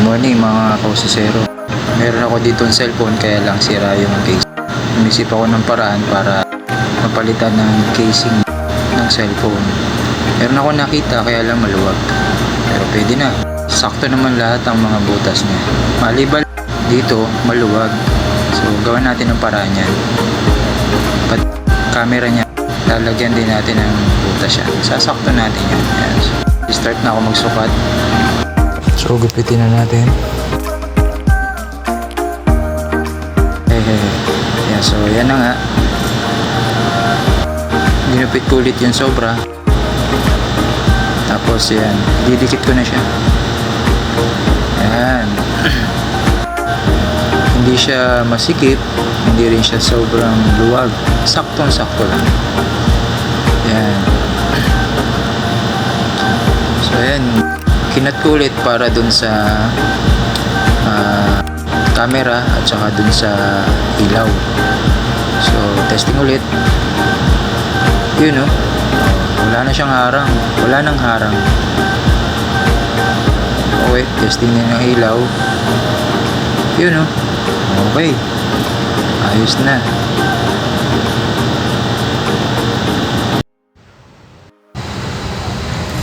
morning mga kausisero. Meron ako dito ng cellphone kaya lang sira yung case. Umisip ako ng paraan para mapalitan ng casing ng cellphone. Meron ako nakita kaya lang maluwag. Pero pwede na. Sakto naman lahat ang mga butas niya. Maliban dito maluwag. So gawan natin ng paraan yan. Pat camera niya, lalagyan din natin ng butas yan. Sasakto natin yan. Ayan. So, start na ako magsukat. So gupitin na natin. Yan, so yan na nga. Ginupit ko ulit yung sobra. Tapos yan, didikit ko na siya. Yan. Hindi siya masikip, hindi rin siya sobrang luwag. Saktong-sakto lang. Yan. So yan, kinat ko ulit para dun sa camera at saka dun sa ilaw. So testing ulit. Yun, no? Wala na siyang harang. Wala nang harang. Okay, testing na ng ilaw. Yun, no? Okay. Ayos na.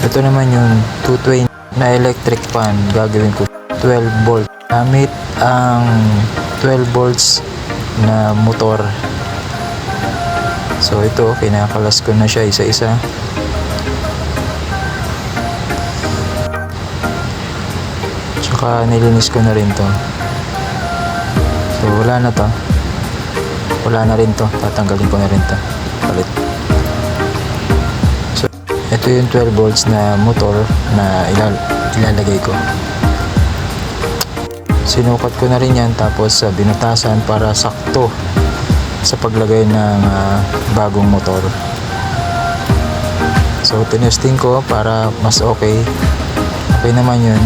Ito naman yung 220 na electric fan. Gagawin ko 12 volt. Gamit ang 12 volts na motor. So ito, kinakalas ko na siya isa-isa. Tsaka nilinis ko na rin to. So wala na to. Wala na rin to. Tatanggalin ko na rin to. Palit. So ito yung 12 volts na motor na ilalagay ko. Sinukat ko na rin yan, tapos binutasan para sakto sa paglagay ng bagong motor. So tinesting ko para mas okay. Okay naman yun.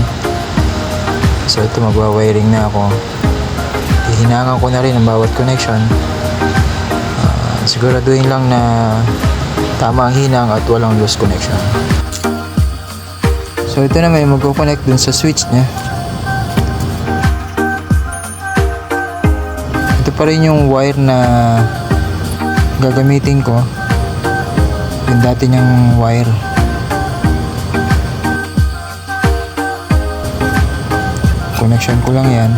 So ito, magwa-wiring na ako. Ihinangan ko na rin ang bawat connection. Siguraduhin lang na tama ang hinang at walang loose connection. So ito na, may magko-connect dun sa switch niya. Ito pa rin yung wire na gagamitin ko. Yung dati niyang wire. Connection ko lang yan.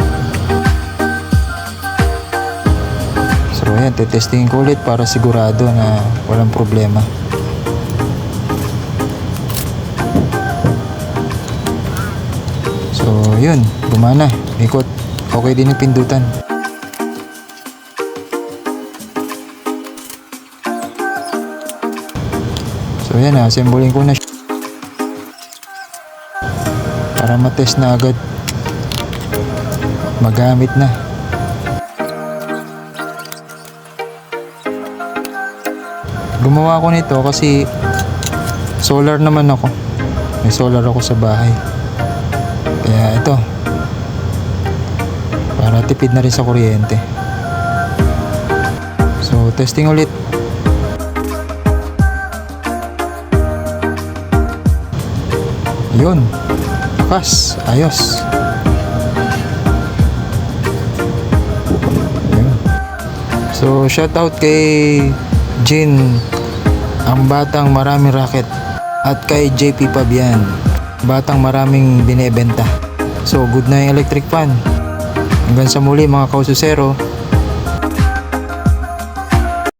So ayan, testingin ko ulit para sigurado na walang problema. So yun, gumana, ikot. Okay din yung pindutan. So yan, assemblein ko na siya para matest na agad, magamit na. Gumawa ko nito kasi solar naman ako. May solar ako sa bahay. Kaya ito, para tipid na rin sa kuryente. So testing ulit. Yun, lakas, ayos. Yun. So shout out kay Jin, ang batang maraming racket, at kay JP Pabian, batang maraming binebenta. So good na yung electric fan. Hanggang sa muli mga kaususero.